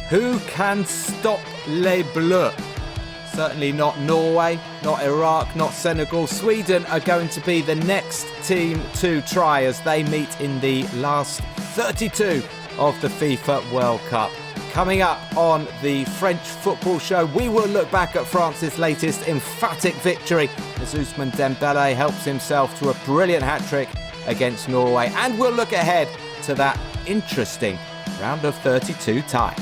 Who can stop Les Bleus? Certainly not Norway, not Iraq, not Senegal. Sweden are going to be the next team to try as they meet in the last 32 of the FIFA World Cup. Coming up on the French Football Show, we will look back at France's latest emphatic victory as Ousmane Dembélé helps himself to a brilliant hat-trick against Norway. And we'll look ahead to that interesting round of 32 tie.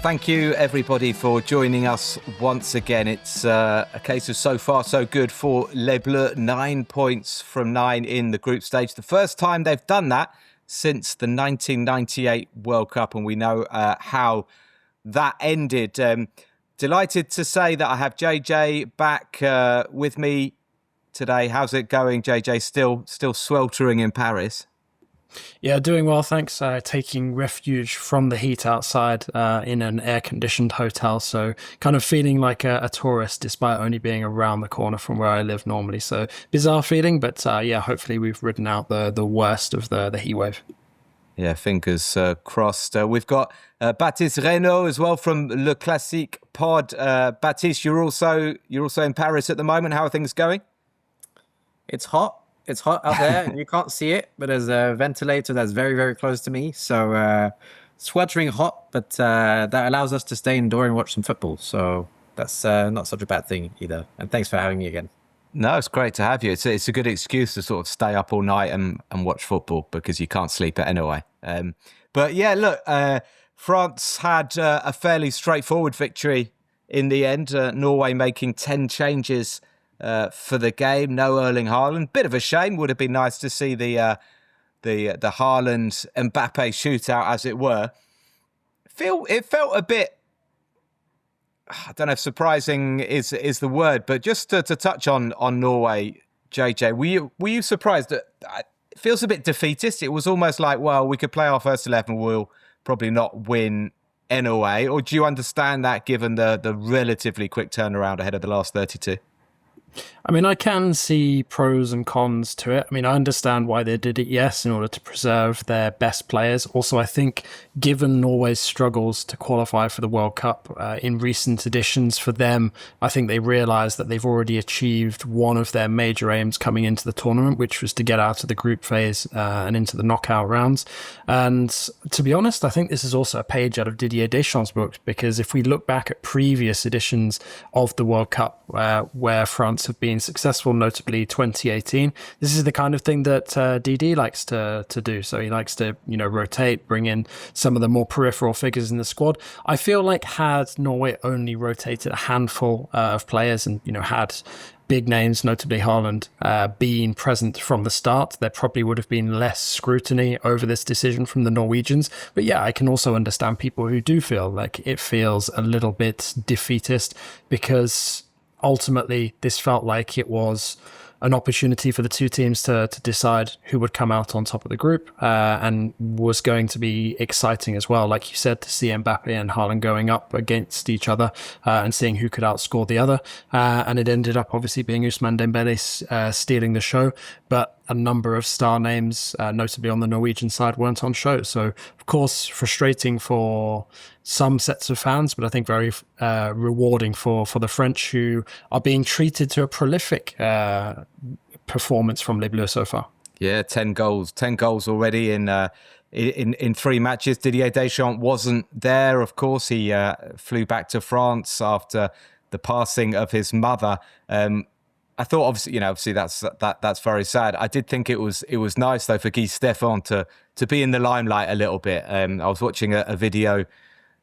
Thank you, everybody, for joining us once again. It's a case of so far so good for Les Bleus. 9 points from 9 in the group stage. The first time they've done that since the 1998 World Cup, and we know how that ended. Delighted to say that I have JJ back with me today. How's it going, JJ? Still sweltering in Paris? Yeah, doing well, thanks. Taking refuge from the heat outside in an air-conditioned hotel, so kind of feeling like a tourist despite only being around the corner from where I live normally. So bizarre feeling, but yeah, hopefully we've ridden out the worst of the heat wave. Yeah, fingers crossed. We've got Baptiste Reynaud as well from Le Classique Pod. Baptiste, you're also in Paris at the moment. How are things going? It's hot. It's hot out there, and you can't see it, but there's a ventilator that's very, very close to me. So, sweltering hot, but that allows us to stay indoor and watch some football. So that's not such a bad thing either. And thanks for having me again. No, it's great to have you. It's a good excuse to sort of stay up all night and watch football because you can't sleep it anyway. But yeah, look, France had a fairly straightforward victory in the end. Norway making 10 changes for the game. No Erling Haaland. Bit of a shame. Would have been nice to see the Haaland Mbappe shootout, as it were. It felt a bit, I don't know if surprising is the word, but just to touch on Norway, JJ, were you surprised? It feels a bit defeatist. It was almost like, well, we could play our first 11, we'll probably not win anyway. Or do you understand that given the relatively quick turnaround ahead of the last 32? I mean, I can see pros and cons to it. I mean, I understand why they did it, yes, in order to preserve their best players. Also, I think given Norway's struggles to qualify for the World Cup in recent editions for them, I think they realised that they've already achieved one of their major aims coming into the tournament, which was to get out of the group phase and into the knockout rounds. And to be honest, I think this is also a page out of Didier Deschamps' book, because if we look back at previous editions of the World Cup where France have been successful, notably 2018. This is the kind of thing that DD likes to do. So he likes to, rotate, bring in some of the more peripheral figures in the squad. I feel like had Norway only rotated a handful of players and, had big names, notably Haaland, being present from the start, there probably would have been less scrutiny over this decision from the Norwegians. But yeah, I can also understand people who do feel like it feels a little bit defeatist, because ultimately, this felt like it was an opportunity for the two teams to decide who would come out on top of the group, and was going to be exciting as well, like you said, to see Mbappe and Haaland going up against each other and seeing who could outscore the other. And it ended up obviously being Ousmane Dembélé stealing the show, but a number of star names, notably on the Norwegian side, weren't on show. So, of course, frustrating for some sets of fans, but I think very rewarding for the French, who are being treated to a prolific performance from Les Bleus so far. Yeah, 10 goals already in 3 matches. Didier Deschamps wasn't there, of course. He flew back to France after the passing of his mother. I thought, obviously that's very sad. I did think it was nice though for Guy Stéphane to be in the limelight a little bit. I was watching a video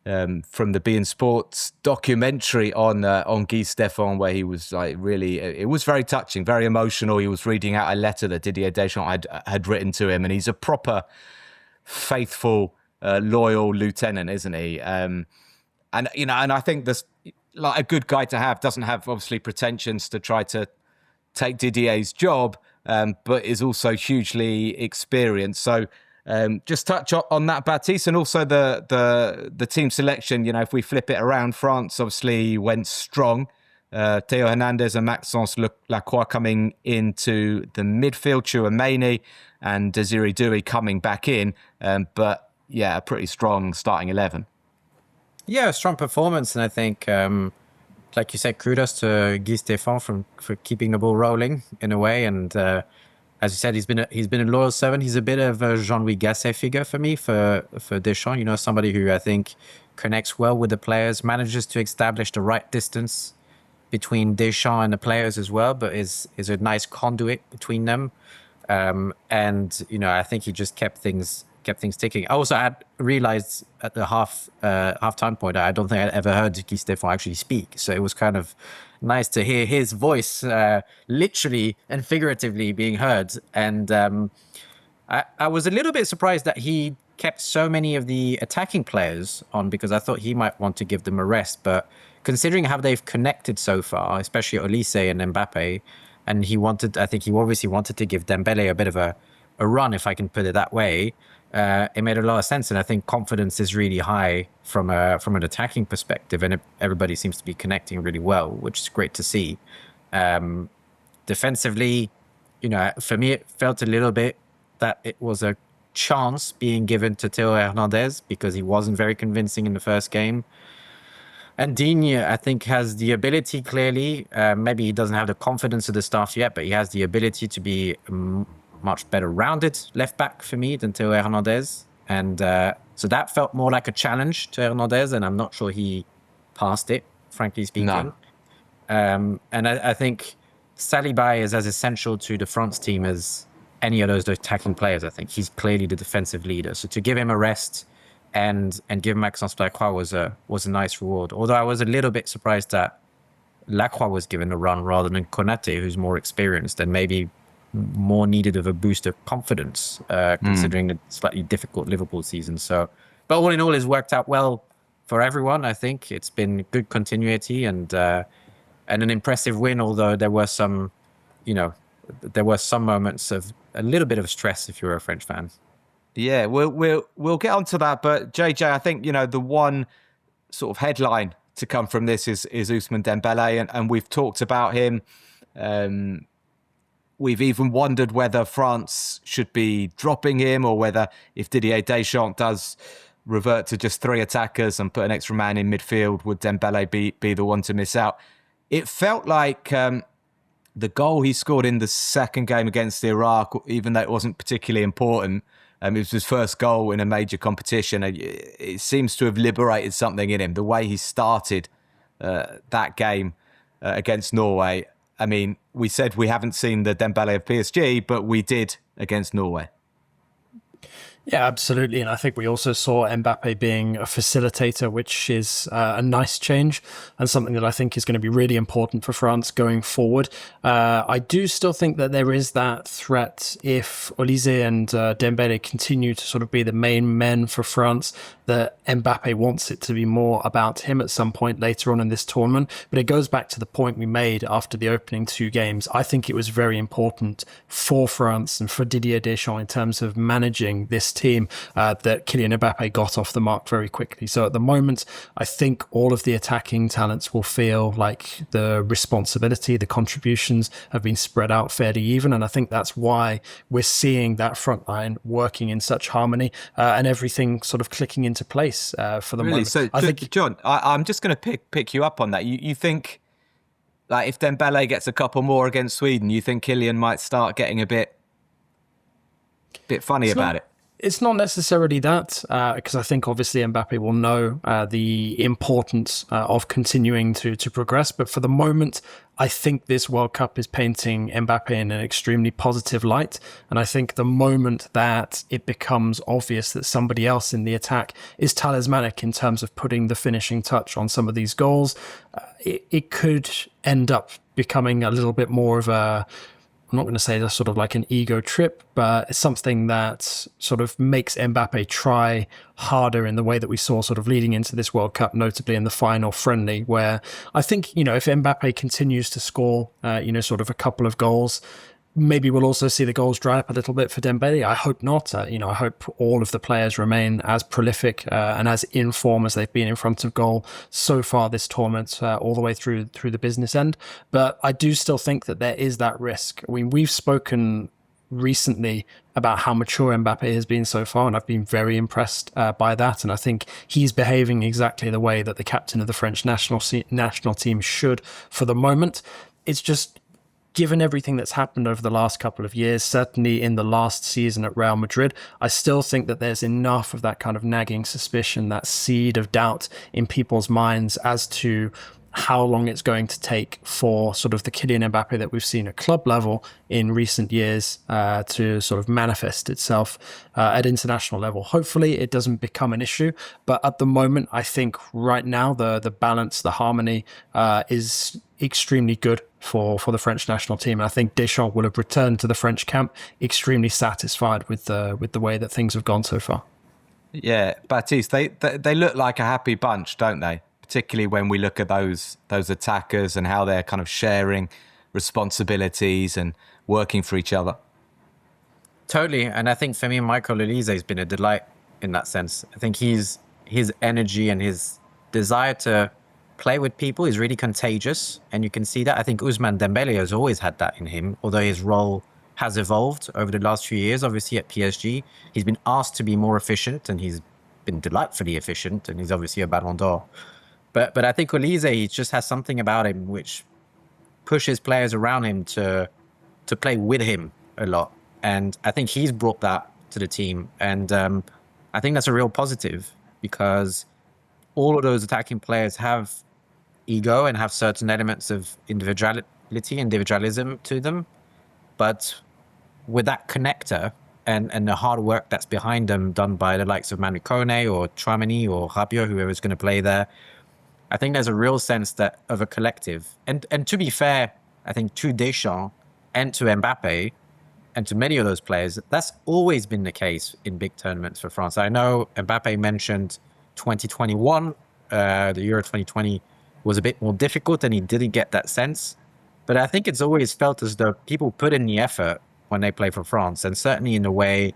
from the beIN Sports documentary on Guy Stéphane, where he was like really, it was very touching, very emotional. He was reading out a letter that Didier Deschamps had written to him, and he's a proper faithful, loyal lieutenant, isn't he? And I think this, like, a good guy to have, doesn't have obviously pretensions to try to take Didier's job, but is also hugely experienced. So just touch on that, Baptiste, and also the team selection. You know, if we flip it around, France obviously went strong Theo Hernandez and Maxence Lacroix coming into the midfield, Chouameni and Desiree Doué coming back in. But yeah, a pretty strong starting 11. Yeah, a strong performance. And I think, like you said, kudos to Guy Stéphane for keeping the ball rolling in a way. And as you said, he's been a loyal servant. He's a bit of a Jean-Louis Gasset figure for me, for Deschamps. You know, somebody who I think connects well with the players, manages to establish the right distance between Deschamps and the players as well, but is a nice conduit between them. And you know, I think he just kept things ticking. I also had realized at the halftime point, I don't think I'd ever heard Guy Stéphane actually speak. So it was kind of nice to hear his voice literally and figuratively being heard. And I was a little bit surprised that he kept so many of the attacking players on, because I thought he might want to give them a rest. But considering how they've connected so far, especially Olise and Mbappe, and I think he obviously wanted to give Dembélé a bit of a run, if I can put it that way. It made a lot of sense, and I think confidence is really high from an attacking perspective, and everybody seems to be connecting really well, which is great to see. Defensively, you know, for me, it felt a little bit that it was a chance being given to Theo Hernandez because he wasn't very convincing in the first game. And Digne, I think, has the ability, clearly, maybe he doesn't have the confidence of the staff yet, but he has the ability to be much better rounded left back for me than Theo Hernandez. And so that felt more like a challenge to Hernandez, and I'm not sure he passed it, frankly speaking. No. And I think Saliba is as essential to the France team as any of those attacking players. I think he's clearly the defensive leader. So to give him a rest and give Maxence Lacroix was a nice reward. Although I was a little bit surprised that Lacroix was given a run rather than Konate, who's more experienced and maybe more needed of a boost of confidence, considering the slightly difficult Liverpool season. So, but all in all, it's worked out well for everyone. I think it's been good continuity and an impressive win. Although there were some moments of a little bit of stress if you're a French fan. Yeah, we'll get onto that. But JJ, I think, you know, the one sort of headline to come from this is Ousmane Dembélé, and we've talked about him. We've even wondered whether France should be dropping him, or whether if Didier Deschamps does revert to just 3 attackers and put an extra man in midfield, would Dembélé be the one to miss out? It felt like the goal he scored in the second game against Iraq, even though it wasn't particularly important, it was his first goal in a major competition. It seems to have liberated something in him. The way he started that game against Norway. I mean, we said we haven't seen the Dembélé of PSG, but we did against Norway. Yeah, absolutely. And I think we also saw Mbappe being a facilitator, which is a nice change and something that I think is going to be really important for France going forward. I do still think that there is that threat if Olise and Dembélé continue to sort of be the main men for France, that Mbappe wants it to be more about him at some point later on in this tournament. But it goes back to the point we made after the opening 2 games. I think it was very important for France and for Didier Deschamps in terms of managing this team that Kylian Mbappe got off the mark very quickly. So at the moment, I think all of the attacking talents will feel like the responsibility, the contributions have been spread out fairly even. And I think that's why we're seeing that front line working in such harmony and everything sort of clicking into place for the moment. So, I think, John, I'm just going to pick you up on that. You think, like, if Dembélé gets a couple more against Sweden, you think Kylian might start getting a bit funny about it? It's not necessarily that, because I think obviously Mbappe will know the importance of continuing to progress. But for the moment, I think this World Cup is painting Mbappe in an extremely positive light. And I think the moment that it becomes obvious that somebody else in the attack is talismanic in terms of putting the finishing touch on some of these goals, it could end up becoming a little bit more of a, I'm not going to say that's sort of like an ego trip, but it's something that sort of makes Mbappe try harder in the way that we saw sort of leading into this World Cup, notably in the final friendly, where I think, you know, if Mbappe continues to score, sort of a couple of goals, Maybe we'll also see the goals dry up a little bit for Dembele. I hope not. I hope all of the players remain as prolific and as in form as they've been in front of goal so far this tournament, all the way through the business end. But I do still think that there is that risk. I mean, we've spoken recently about how mature Mbappe has been so far, and I've been very impressed by that. And I think he's behaving exactly the way that the captain of the French national team should for the moment. It's just, given everything that's happened over the last couple of years, certainly in the last season at Real Madrid, I still think that there's enough of that kind of nagging suspicion, that seed of doubt in people's minds as to how long it's going to take for sort of the Kylian Mbappe that we've seen at club level in recent years to sort of manifest itself at international level. Hopefully it doesn't become an issue, but at the moment, I think right now the balance, the harmony is extremely good for the French national team. I think Deschamps will have returned to the French camp extremely satisfied with the way that things have gone so far. Yeah, Baptiste, they look like a happy bunch, don't they? Particularly when we look at those attackers and how they're kind of sharing responsibilities and working for each other. Totally. And I think for me, Michael Olise has been a delight in that sense. I think his energy and his desire to play with people is really contagious. And you can see that. I think Ousmane Dembélé has always had that in him, although his role has evolved over the last few years. Obviously at PSG, he's been asked to be more efficient, and he's been delightfully efficient, and he's obviously a Ballon d'Or. But I think Olise, he just has something about him which pushes players around him to play with him a lot. And I think he's brought that to the team. And I think that's a real positive, because all of those attacking players have ego and have certain elements of individualism to them. But with that connector and the hard work that's behind them, done by the likes of Manu Kone or Tchouaméni or Rabiot, whoever's going to play there, I think there's a real sense that of a collective. And to be fair, I think to Deschamps and to Mbappe and to many of those players, that's always been the case in big tournaments for France. I know Mbappe mentioned 2021, the Euro 2020 was a bit more difficult and he didn't get that sense. But I think it's always felt as though people put in the effort when they play for France, and certainly in the way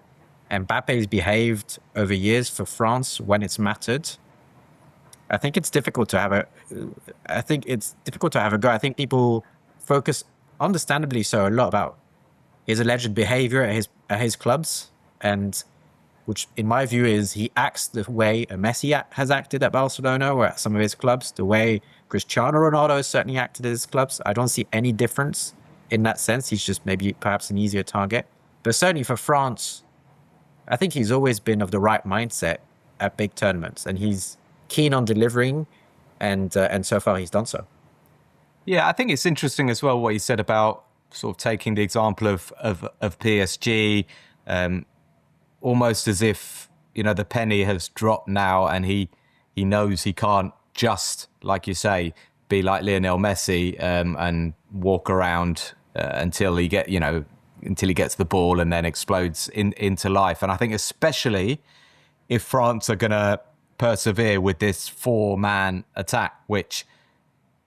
Mbappe's behaved over years for France when it's mattered. I think it's difficult to have a go. I think people focus, understandably so, a lot about his alleged behavior at his clubs, and which in my view is he acts the way a Messi has acted at Barcelona or at some of his clubs, the way Cristiano Ronaldo has certainly acted at his clubs. I don't see any difference in that sense. He's just maybe perhaps an easier target. But certainly for France, I think he's always been of the right mindset at big tournaments, and he's keen on delivering, and so far he's done so. Yeah, I think it's interesting as well what you said about sort of taking the example of PSG, almost as if, the penny has dropped now, and he knows he can't just, like you say, be like Lionel Messi and walk around until he gets the ball and then explodes into life. And I think especially if France are going to persevere with this 4-man attack, which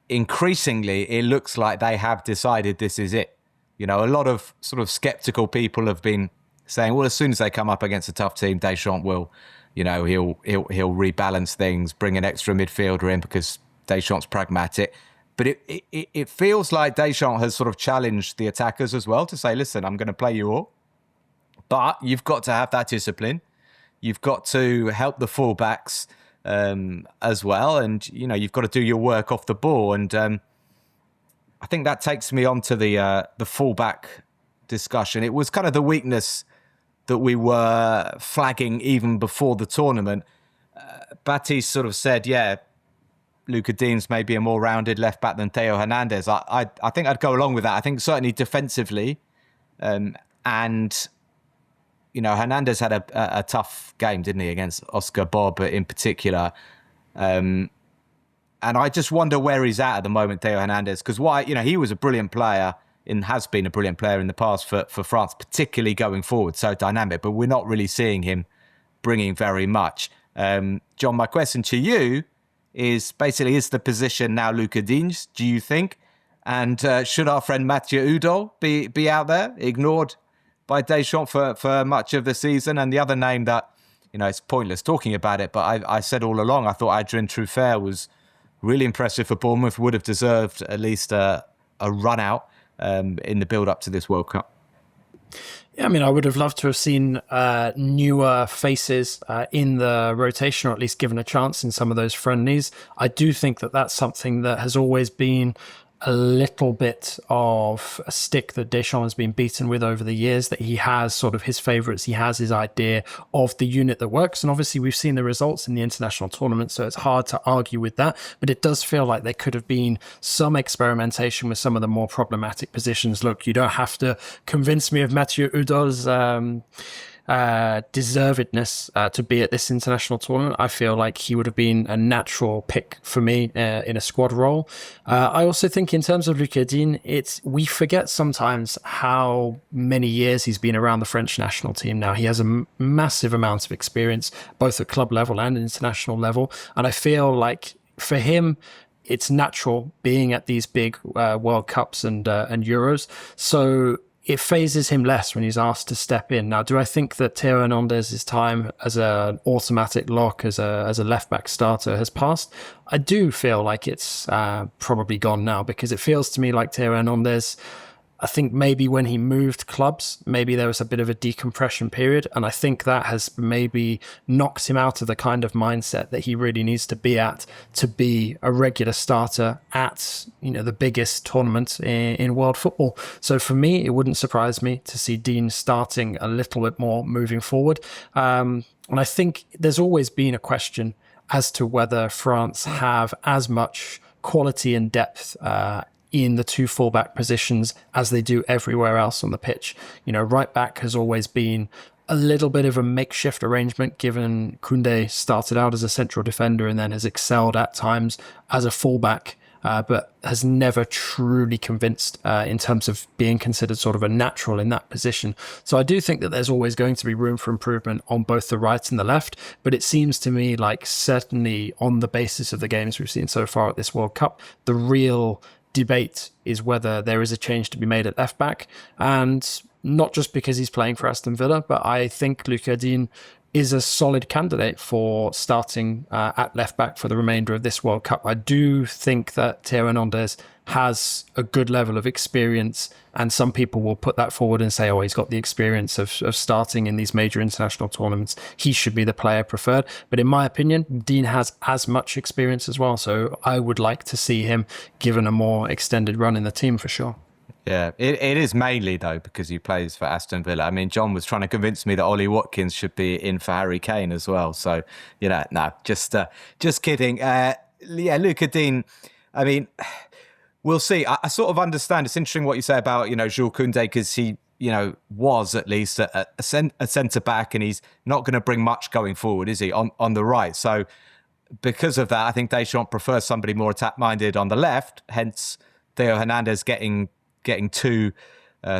increasingly it looks like they have decided this is it. A lot of sort of skeptical people have been saying, well, as soon as they come up against a tough team, Deschamps will, he'll rebalance things, bring an extra midfielder in because Deschamps pragmatic. But it feels like Deschamps has sort of challenged the attackers as well to say, listen, I'm going to play you all, but you've got to have that discipline. You've got to help the fullbacks as well, and you've got to do your work off the ball. And I think that takes me on to the fullback discussion. It was kind of the weakness that we were flagging even before the tournament. Baptiste sort of said, yeah, Luca Dean's maybe a more rounded left back than Theo Hernandez. I think I'd go along with that. I think certainly defensively, and Hernandez had a tough game, didn't he, against Oscar Bob in particular. And I just wonder where he's at the moment, Theo Hernandez, because he was a brilliant player and has been a brilliant player in the past for France, particularly going forward, so dynamic, but we're not really seeing him bringing very much. John, my question to you is basically, is the position now Luca Dean's, do you think? And should our friend Mathieu Udol be out there, ignored by Deschamps for much of the season? And the other name that, it's pointless talking about it, but I said all along, I thought Adrien Truffert was really impressive for Bournemouth, would have deserved at least a run out in the build-up to this World Cup. Yeah, I would have loved to have seen newer faces in the rotation, or at least given a chance in some of those friendlies. I do think that that's something that has always been a little bit of a stick that Deschamps has been beaten with over the years, that he has sort of his favourites, he has his idea of the unit that works. And obviously we've seen the results in the international tournament, so it's hard to argue with that. But it does feel like there could have been some experimentation with some of the more problematic positions. Look, you don't have to convince me of Mathieu Udol's deservedness to be at this international tournament. I feel like he would have been a natural pick for me in a squad role. I also think in terms of Lucas Digne, we forget sometimes how many years he's been around the French national team now. He has a massive amount of experience, both at club level and international level. And I feel like for him, it's natural being at these big World Cups and Euros. So it phases him less when he's asked to step in. Now, do I think that Theo Hernandez's time as an automatic lock, as a left-back starter has passed? I do feel like it's probably gone now, because it feels to me like Theo Hernandez, I think maybe when he moved clubs, maybe there was a bit of a decompression period. And I think that has maybe knocked him out of the kind of mindset that he really needs to be at to be a regular starter at, the biggest tournament in world football. So for me, it wouldn't surprise me to see Digne starting a little bit more moving forward. And I think there's always been a question as to whether France have as much quality and depth in the two fullback positions as they do everywhere else on the pitch. Right back has always been a little bit of a makeshift arrangement, given Koundé started out as a central defender and then has excelled at times as a fullback, but has never truly convinced in terms of being considered sort of a natural in that position. So I do think that there's always going to be room for improvement on both the right and the left, but it seems to me like certainly on the basis of the games we've seen so far at this World Cup, the real debate is whether there is a change to be made at left back, and not just because he's playing for Aston Villa, but I think Lucas Digne is a solid candidate for starting at left back for the remainder of this World Cup. I do think that Theo Hernandez has a good level of experience, and some people will put that forward and say, he's got the experience of starting in these major international tournaments. He should be the player preferred. But in my opinion, Digne has as much experience as well. So I would like to see him given a more extended run in the team for sure. Yeah, it is mainly, though, because he plays for Aston Villa. I mean, John was trying to convince me that Ollie Watkins should be in for Harry Kane as well. So, no, just kidding. Lucas Digne, I mean, we'll see. I sort of understand. It's interesting what you say about, Jules Koundé, because he, was at least a centre-back, and he's not going to bring much going forward, is he, on the right? So because of that, I think Deschamps prefers somebody more attack-minded on the left, hence Theo Hernandez getting two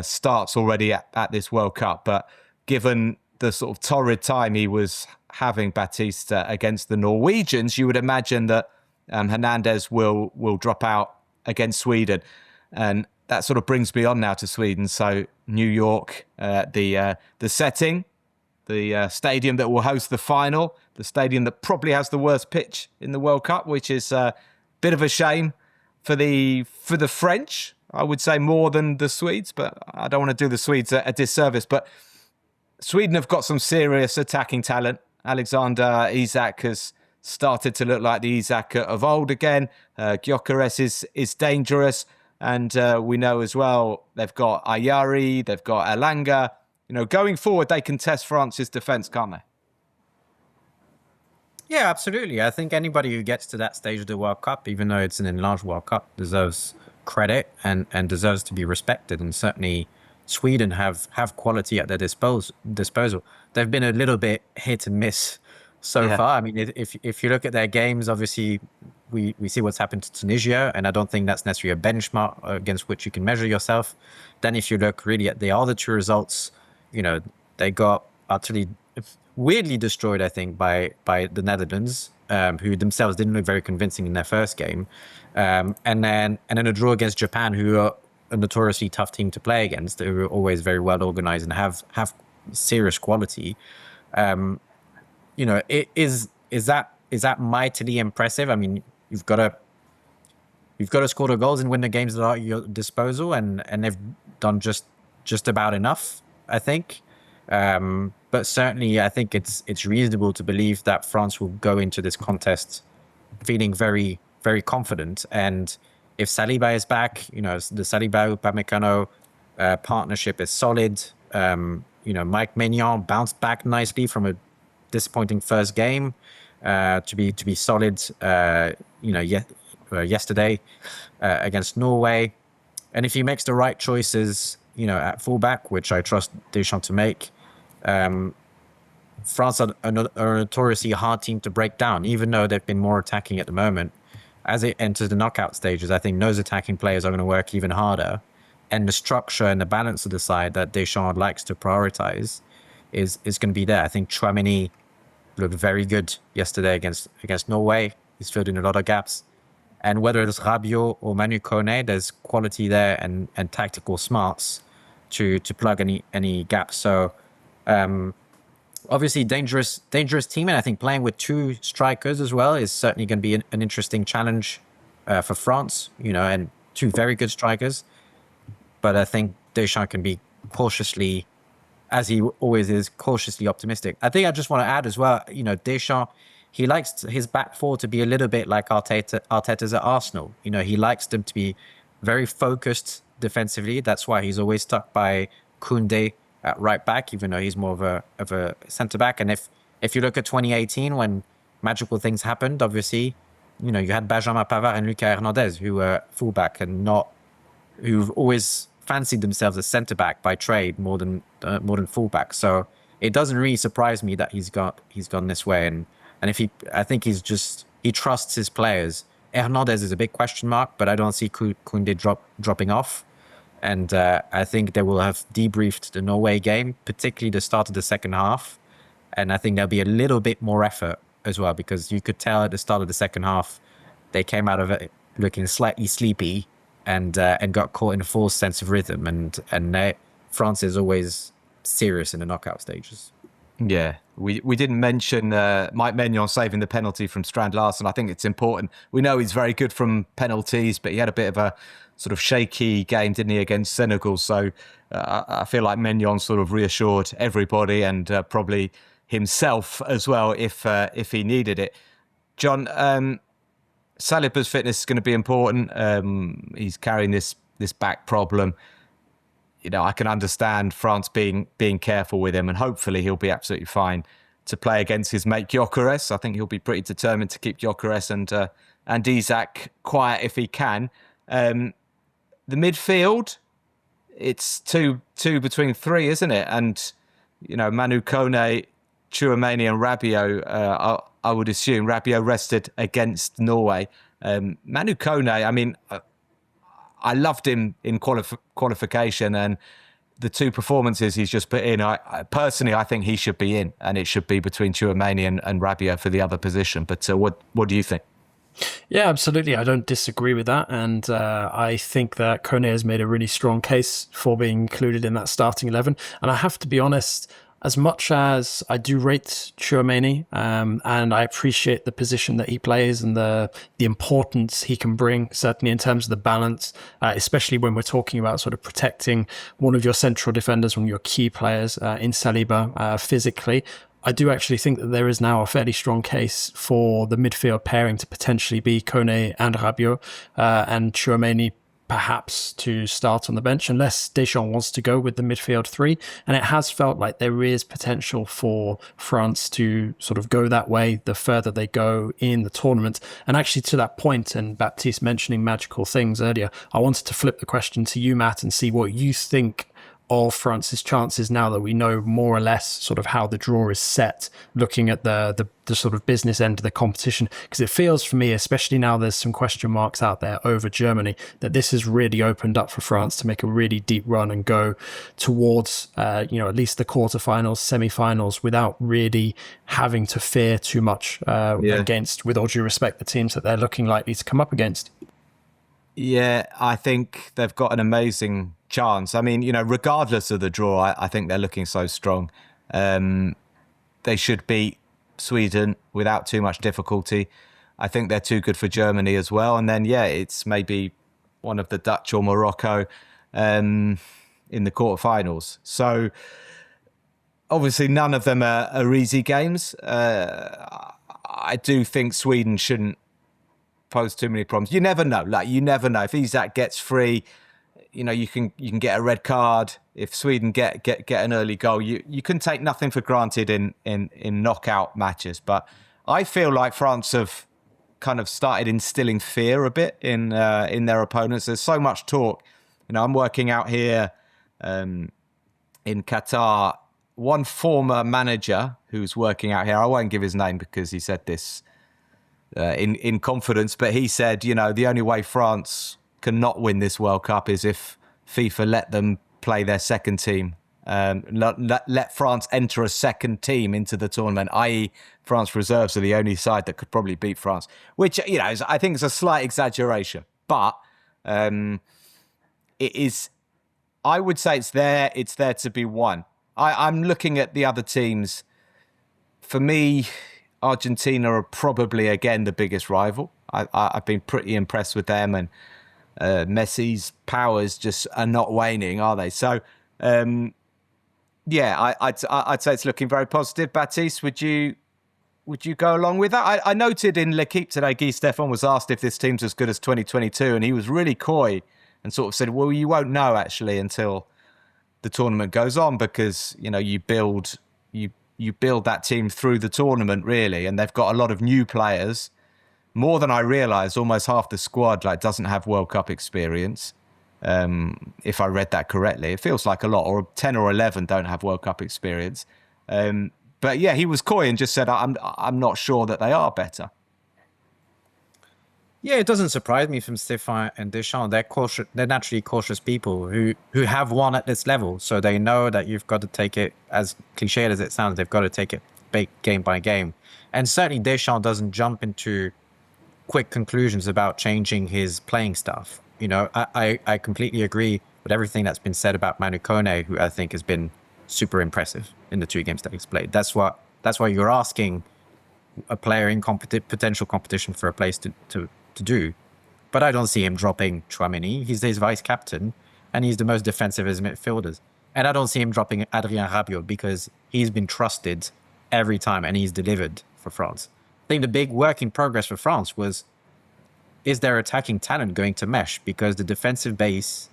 starts already at this World Cup. But given the sort of torrid time he was having, Baptiste, against the Norwegians, you would imagine that Hernandez will drop out against Sweden. And that sort of brings me on now to Sweden. So New York, the setting, the stadium that will host the final, the stadium that probably has the worst pitch in the World Cup, which is a bit of a shame for the French. I would say more than the Swedes, but I don't want to do the Swedes a disservice. But Sweden have got some serious attacking talent. Alexander Isak has started to look like the Isak of old again. Gyökeres is dangerous. And we know as well, they've got Ayari, they've got Elanga. Going forward, they can test France's defence, can't they? Yeah, absolutely. I think anybody who gets to that stage of the World Cup, even though it's an enlarged World Cup, deserves credit and deserves to be respected. And certainly Sweden have quality at their disposal. They've been a little bit hit and miss so far. I mean, if you look at their games, obviously we see what's happened to Tunisia, and I don't think that's necessarily a benchmark against which you can measure yourself. Then if you look really at the other two results, they got utterly weirdly destroyed, I think, by the Netherlands, who themselves didn't look very convincing in their first game, and then a draw against Japan, who are a notoriously tough team to play against, who are always very well organized and have serious quality. Is that mightily impressive? I mean, you've got to score the goals and win the games that are at your disposal, and they've done just about enough, I think. But certainly, I think it's reasonable to believe that France will go into this contest feeling very, very confident. And if Saliba is back, the Saliba-Upamecano partnership is solid. Mike Maignan bounced back nicely from a disappointing first game to be solid. Yesterday against Norway, and if he makes the right choices, at fullback, which I trust Deschamps to make, France are a notoriously hard team to break down, even though they've been more attacking at the moment. As it enters the knockout stages, I think those attacking players are going to work even harder, and the structure and the balance of the side that Deschamps likes to prioritize is going to be there. I think Tchouaméni looked very good yesterday against Norway. He's filled in a lot of gaps. And whether it's Rabiot or Manu Kone, there's quality there and tactical smarts to plug any gaps. So obviously dangerous team, and I think playing with two strikers as well is certainly going to be an interesting challenge for France. And two very good strikers. But I think Deschamps can be cautiously, as he always is, cautiously optimistic. I think I just want to add as well, Deschamps, he likes his back four to be a little bit like Arteta's at Arsenal. He likes them to be very focused defensively. That's why he's always stuck by Koundé at right back, even though he's more of a centre back. And if you look at 2018, when magical things happened, obviously, you had Benjamin Pavard and Lucas Hernandez, who were fullback and who've always fancied themselves as centre back by trade more than fullback. So it doesn't really surprise me that he's gone this way. And I think he trusts his players. Hernandez is a big question mark, but I don't see Koundé dropping off. And I think they will have debriefed the Norway game, particularly the start of the second half. And I think there'll be a little bit more effort as well, because you could tell at the start of the second half, they came out of it looking slightly sleepy and got caught in a false sense of rhythm. And France is always serious in the knockout stages. Yeah, we didn't mention Mike Maignan saving the penalty from Strand Larsen. I think it's important. We know he's very good from penalties, but he had a bit of a sort of shaky game, didn't he, against Senegal? So I feel like Maignan sort of reassured everybody and probably himself as well if he needed it. John, Saliba's fitness is going to be important. He's carrying this back problem. I can understand France being careful with him, and hopefully he'll be absolutely fine to play against his mate Gyökeres. I think he'll be pretty determined to keep Gyökeres and Isak quiet if he can. The midfield, it's two between three, isn't it? And Manu Kone, Tchouaméni, and Rabiot. I would assume Rabiot rested against Norway. Manu Kone, I mean, I loved him in qualification, and the two performances he's just put in, I personally think he should be in, and it should be between Tchouaméni and Rabiot for the other position. But what do you think? Yeah, absolutely. I don't disagree with that. And I think that Kone has made a really strong case for being included in that starting 11. And I have to be honest, as much as I do rate Tchouaméni, and I appreciate the position that he plays and the importance he can bring, certainly in terms of the balance, especially when we're talking about sort of protecting one of your central defenders, one of your key players in Saliba physically. I do actually think that there is now a fairly strong case for the midfield pairing to potentially be Kone and Rabiot, and Tchouaméni perhaps to start on the bench, unless Deschamps wants to go with the midfield three. And it has felt like there is potential for France to sort of go that way the further they go in the tournament. And actually, to that point, and Baptiste mentioning magical things earlier, I wanted to flip the question to you, Matt, and see what you think of France's chances now that we know more or less sort of how the draw is set, looking at the sort of business end of the competition? Because it feels for me, especially now there's some question marks out there over Germany, that this has really opened up for France to make a really deep run and go towards, at least the quarterfinals, semi-finals, without really having to fear too much against, with all due respect, the teams that they're looking likely to come up against. Yeah, I think they've got an amazing chance. I mean, regardless of the draw, I think they're looking so strong. They should beat Sweden without too much difficulty. I think they're too good for Germany as well. And then, it's maybe one of the Dutch or Morocco in the quarterfinals. So obviously none of them are easy games. I do think Sweden shouldn't pose too many problems. You never know. You never know. If Isak gets free, you can get a red card. If Sweden get an early goal, you can take nothing for granted in knockout matches. But I feel like France have kind of started instilling fear a bit in their opponents. There's so much talk. I'm working out here in Qatar. One former manager who's working out here, I won't give his name because he said this in confidence, but he said, the only way France can not win this World Cup is if FIFA let them play their second team. Let France enter a second team into the tournament, i.e. France reserves are the only side that could probably beat France, which, I think is a slight exaggeration, but it is, I would say it's there to be won. I'm looking at the other teams. For me, Argentina are probably, again, the biggest rival. I've been pretty impressed with them, and Messi's powers just are not waning, are they? So, I'd say it's looking very positive. Baptiste, would you go along with that? I noted in L'Equipe today, Guy Stéphane was asked if this team's as good as 2022, and he was really coy and sort of said, well, you won't know, actually, until the tournament goes on, because, you build that team through the tournament, really, and they've got a lot of new players. More than I realised, almost half the squad doesn't have World Cup experience. If I read that correctly, it feels like a lot, or 10 or 11 don't have World Cup experience. But yeah, he was coy and just said, "I'm not sure that they are better." Yeah, it doesn't surprise me from Stéphane and Deschamps. They're cautious. They're naturally cautious people who have won at this level, so they know that you've got to take it, as cliched as it sounds, they've got to take it game by game. And certainly Deschamps doesn't jump into quick conclusions about changing his playing stuff. I completely agree with everything that's been said about Manu Kone, who I think has been super impressive in the 2 games that he's played. That's why you're asking a player in potential competition for a place to do. But I don't see him dropping Tchouaméni. He's his vice captain, and he's the most defensive as midfielders. And I don't see him dropping Adrien Rabiot, because he's been trusted every time and he's delivered for France. I think the big work in progress for France was, is their attacking talent going to mesh? Because the defensive base,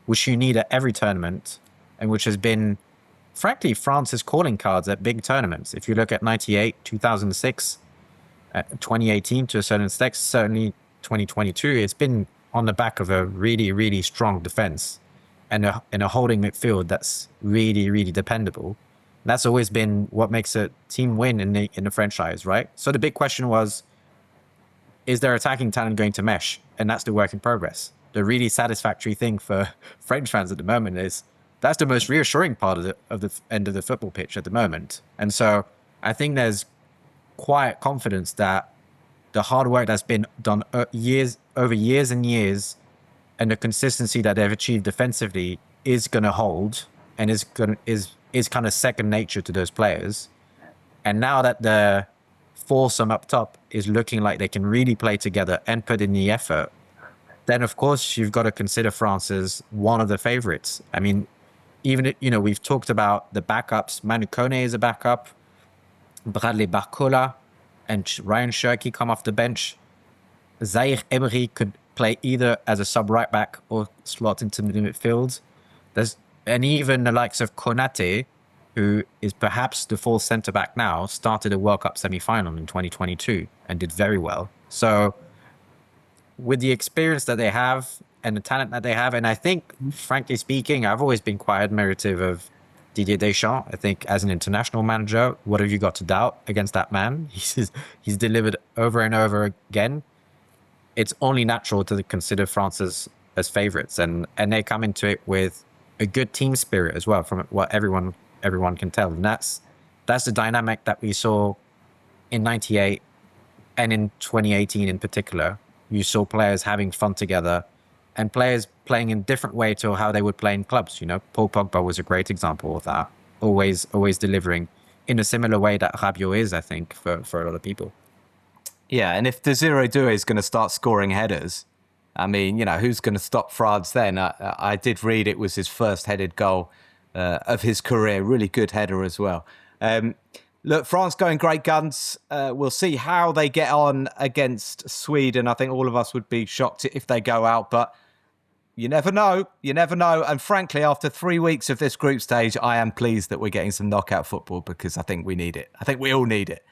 which you need at every tournament, and which has been, frankly, France's calling cards at big tournaments. If you look at 98, 2006, 2018 to a certain extent, certainly 2022, it's been on the back of a really, really strong defense and a holding midfield that's really, really dependable. That's always been what makes a team win in the franchise, right? So the big question was, is their attacking talent going to mesh? And that's the work in progress. The really satisfactory thing for French fans at the moment is that's the most reassuring part of the end of the football pitch at the moment. And so I think there's quiet confidence that the hard work that's been done over years and years, and the consistency that they've achieved defensively is going to hold, and is kind of second nature to those players. And now that the foursome up top is looking like they can really play together and put in the effort, then of course you've got to consider France as one of the favorites. I mean, even, we've talked about the backups. Manu Kone is a backup. Bradley Barcola and Ryan Cherki come off the bench. Zaire Emery could play either as a sub right back or slot into the midfield. And even the likes of Konate, who is perhaps the full centre back now, started a World Cup semi-final in 2022 and did very well. So with the experience that they have and the talent that they have, and I think, frankly speaking, I've always been quite admirative of Didier Deschamps. I think as an international manager, what have you got to doubt against that man? He's delivered over and over again. It's only natural to consider France as favorites, and they come into it with a good team spirit as well, from what everyone can tell. And that's the dynamic that we saw in '98 and in 2018 in particular. You saw players having fun together, and players playing in different way to how they would play in clubs. You know, Paul Pogba was a great example of that. Always delivering in a similar way that Rabiot is, I think, for a lot of people. Yeah, and if Desiree Doué is going to start scoring headers, I mean, you know, who's going to stop France then? I did read it was his first headed goal of his career. Really good header as well. Look, France going great guns. We'll see how they get on against Sweden. I think all of us would be shocked if they go out, but you never know. You never know. And frankly, after 3 weeks of this group stage, I am pleased that we're getting some knockout football because I think we need it. I think we all need it.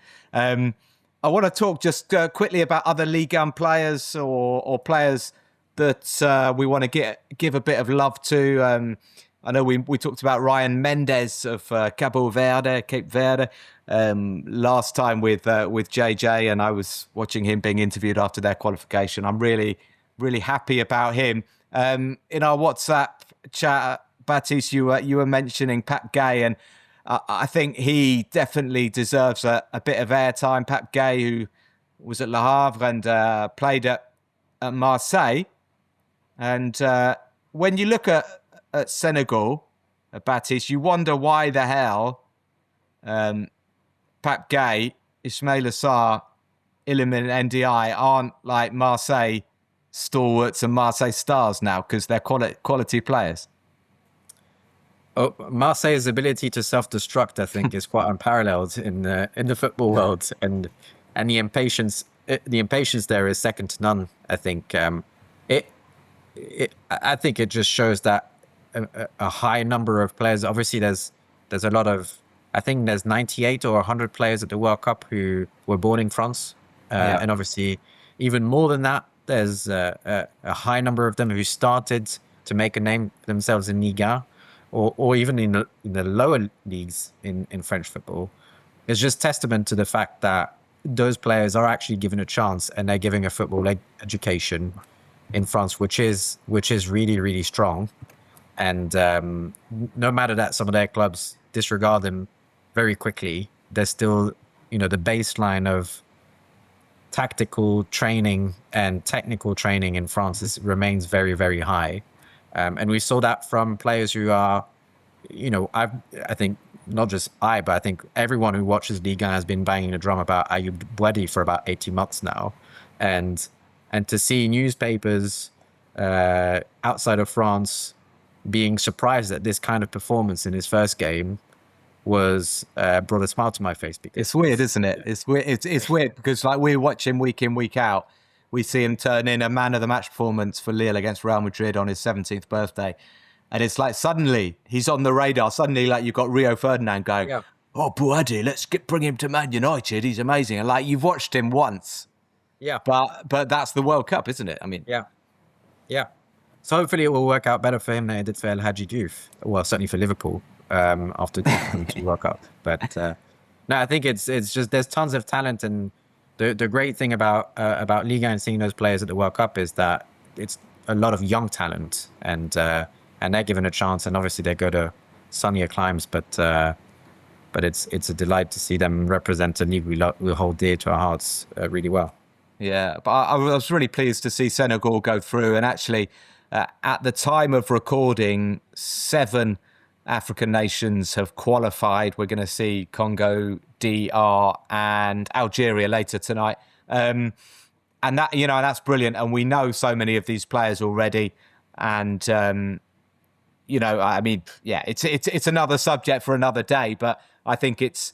I want to talk just quickly about other Ligue 1 players or players that we want to give a bit of love to. I know we talked about Ryan Mendes of Cape Verde, last time with JJ, and I was watching him being interviewed after their qualification. I'm really, really happy about him. In our WhatsApp chat, Baptiste, you were mentioning Pape Gay, and I think he definitely deserves a bit of airtime. Pape Gay, who was at Le Havre and played at Marseille. And when you look at Senegal, Baptiste, you wonder why the hell Pape Gay, Ismail Assar, Iliman Ndiaye aren't like Marseille stalwarts and Marseille stars now, because they're quality players. Oh, Marseille's ability to self-destruct, I think, is quite unparalleled in the football world, and the impatience there is second to none. I think I think it just shows that a high number of players. Obviously, there's a lot of. I think there's 98 or 100 players at the World Cup who were born in France, and obviously even more than that. There's a high number of them who started to make a name for themselves in Ligue 1. Or even in the lower leagues in French football. It's just testament to the fact that those players are actually given a chance, and they're giving a football education in France, which is really, really strong. And no matter that some of their clubs disregard them very quickly, there's still, the baseline of tactical training and technical training in France remains very, very high. And we saw that from players who are, I think not just but I think everyone who watches Ligue 1 has been banging the drum about Ayoub Bouadi for about 18 months now. And to see newspapers outside of France being surprised at this kind of performance in his first game was brought a smile to my face. Because it's weird, isn't it? It's weird. It's weird because like we watch him week in, week out. We see him turn in a man of the match performance for Lille against Real Madrid on his 17th birthday. And it's like suddenly he's on the radar. Suddenly, like you've got Rio Ferdinand going, "Oh, Bouadi, let's bring him to Man United. He's amazing." And like you've watched him once. Yeah. But that's the World Cup, isn't it? I mean. Yeah. So hopefully it will work out better for him than it did for El Hadji Diouf. Well, certainly for Liverpool after the World Cup. But no, I think it's just there's tons of talent, and the great thing about Liga and seeing those players at the World Cup is that it's a lot of young talent, and they're given a chance, and obviously they go to sunnier climes, but it's a delight to see them represent a league we hold dear to our hearts really well. Yeah, but I was really pleased to see Senegal go through, and actually at the time of recording, 7 African nations have qualified. We're going to see Congo, DR, and Algeria later tonight. And that, that's brilliant. And we know so many of these players already. And, I mean, yeah, it's another subject for another day. But I think it's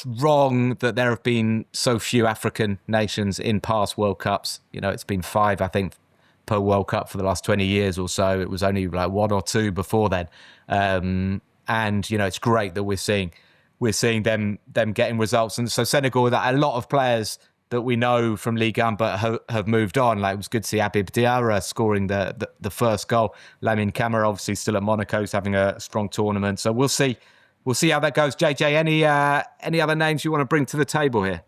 wrong that there have been so few African nations in past World Cups. It's been 5, I think, per World Cup for the last 20 years or so. It was only like 1 or 2 before then. And, it's great that we're seeing them getting results. And so Senegal, that a lot of players that we know from Ligue 1 but have moved on. Like, it was good to see Habib Diarra scoring the first goal. Lamine Camara obviously still at Monaco, is having a strong tournament. So we'll see how that goes. JJ, any other names you want to bring to the table here?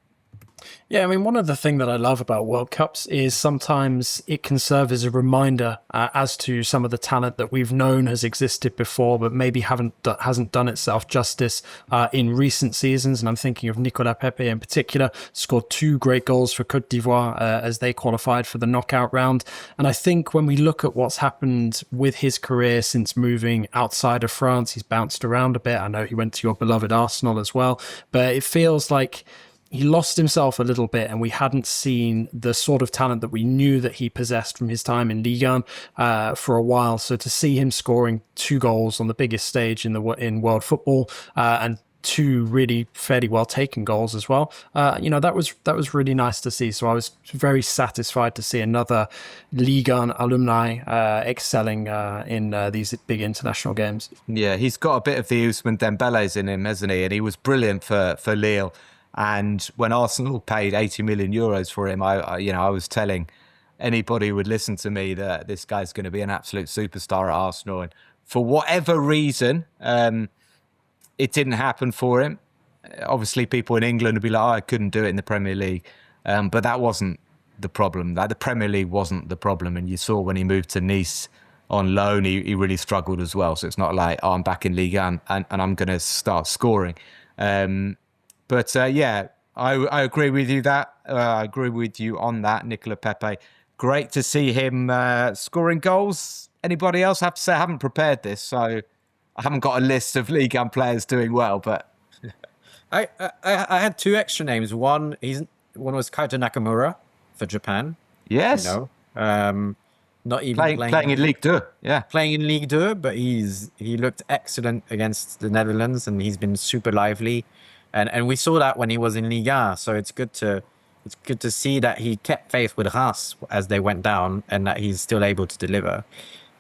Yeah, I mean, one of the things that I love about World Cups is sometimes it can serve as a reminder as to some of the talent that we've known has existed before, but maybe hasn't done itself justice in recent seasons. And I'm thinking of Nicolas Pepe in particular, scored 2 great goals for Côte d'Ivoire as they qualified for the knockout round. And I think when we look at what's happened with his career since moving outside of France, he's bounced around a bit. I know he went to your beloved Arsenal as well, but it feels like he lost himself a little bit, and we hadn't seen the sort of talent that we knew that he possessed from his time in Ligue 1 for a while. So to see him scoring 2 goals on the biggest stage in world football, and 2 really fairly well taken goals as well, that was really nice to see. So I was very satisfied to see another Ligue 1 alumni excelling in these big international games. Yeah, he's got a bit of the Ousmane Dembélés in him, hasn't he? And he was brilliant for Lille. And when Arsenal paid 80 million euros for him, I was telling anybody who would listen to me that this guy's going to be an absolute superstar at Arsenal. And for whatever reason, it didn't happen for him. Obviously, people in England would be like, I couldn't do it in the Premier League. But that wasn't the problem. The Premier League wasn't the problem. And you saw when he moved to Nice on loan, he really struggled as well. So it's not like, I'm back in Ligue 1 and I'm going to start scoring. But I agree with you I agree with you on that, Nicolas Pepe. Great to see him scoring goals. Anybody else? I have to say I haven't prepared this, so I haven't got a list of Ligue 1 players doing well. But I had 2 extra names. One was Kaito Nakamura for Japan. Yes. Not even playing in Ligue 2. Yeah. Playing in Ligue 2, but he looked excellent against the Netherlands, and he's been super lively. And we saw that when he was in Ligue 1, so it's good to see that he kept faith with Reims as they went down, and that he's still able to deliver.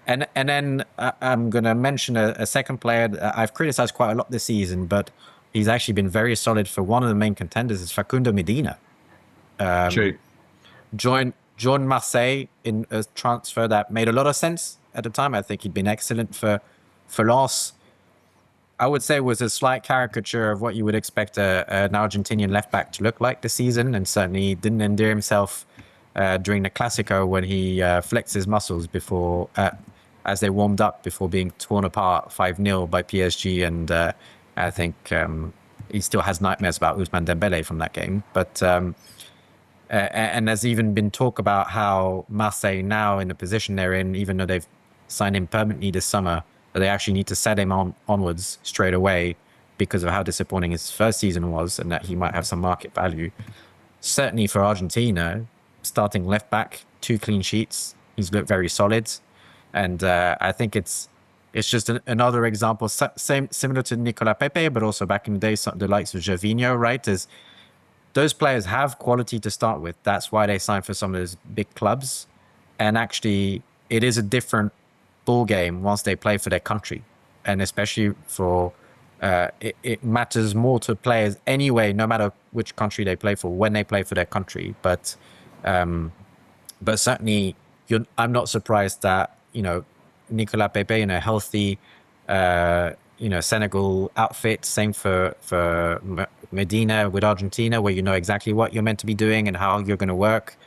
And then I'm going to mention a second player that I've criticized quite a lot this season, but he's actually been very solid for one of the main contenders, is Facundo Medina. True. Joined Marseille in a transfer that made a lot of sense at the time. I think he'd been excellent for Lens. I would say was a slight caricature of what you would expect an Argentinian left-back to look like this season, and certainly didn't endear himself during the Clasico when he flexed his muscles before, as they warmed up before being torn apart 5-0 by PSG. And I think he still has nightmares about Ousmane Dembélé from that game. But and there's even been talk about how Marseille now in the position they're in, even though they've signed him permanently this summer, they actually need to set him onwards straight away because of how disappointing his first season was, and that he might have some market value. Certainly for Argentina, starting left back, 2 clean sheets, he's looked very solid. And I think it's just another example, similar to Nicolas Pepe, but also back in the day, the likes of Gervinho, right? Is those players have quality to start with. That's why they sign for some of those big clubs. And actually, it is a different ball game once they play for their country, and especially for it matters more to players anyway, no matter which country they play for, when they play for their country. But certainly I'm not surprised that Nicolas Pepe in a healthy Senegal outfit, same for Medina with Argentina, where you know exactly what you're meant to be doing and how you're going to work,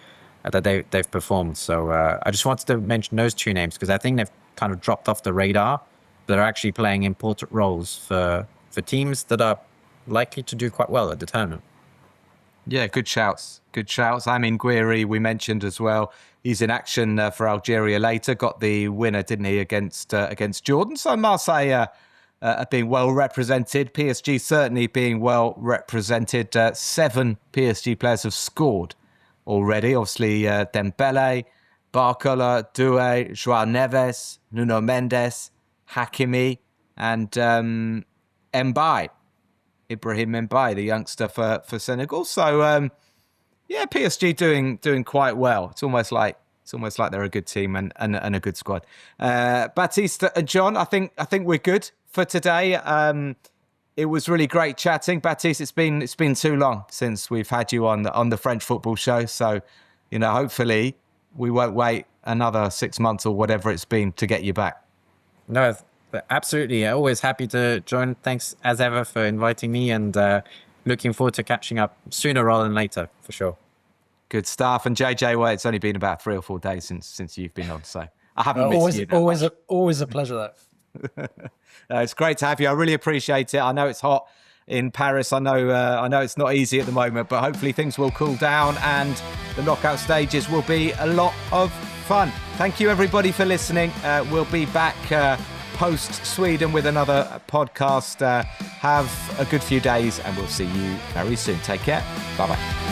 that they've performed. So I just wanted to mention those 2 names because I think they've kind of dropped off the radar, but are actually playing important roles for teams that are likely to do quite well at the tournament. Yeah, good shouts. Amin Gouiri, we mentioned as well. He's in action for Algeria later. Got the winner, didn't he, against Jordan? So Marseille are being well represented. PSG certainly being well represented. 7 PSG players have scored already. Obviously, Dembélé, Barcola, Doué, João Neves, Nuno Mendes, Hakimi, and Mbaye. Ibrahim Mbaye, the youngster for Senegal. So PSG doing quite well. It's almost like they're a good team and a good squad. Baptiste and John, I think we're good for today. It was really great chatting, Baptiste. It's been too long since we've had you on the French Football Show. So, hopefully we won't wait another 6 months or whatever it's been to get you back. No, absolutely. Always happy to join. Thanks as ever for inviting me, and looking forward to catching up sooner rather than later, for sure. Good stuff. And JJ, well, it's only been about 3 or 4 days since you've been on, so I haven't missed you. Always a pleasure, though. It's great to have you. I really appreciate it. I know it's hot in Paris. I know it's not easy at the moment, but hopefully things will cool down and the knockout stages will be a lot of fun. Thank you, everybody, for listening. We'll be back post Sweden with another podcast. Have a good few days, and we'll see you very soon. Take care. Bye-bye.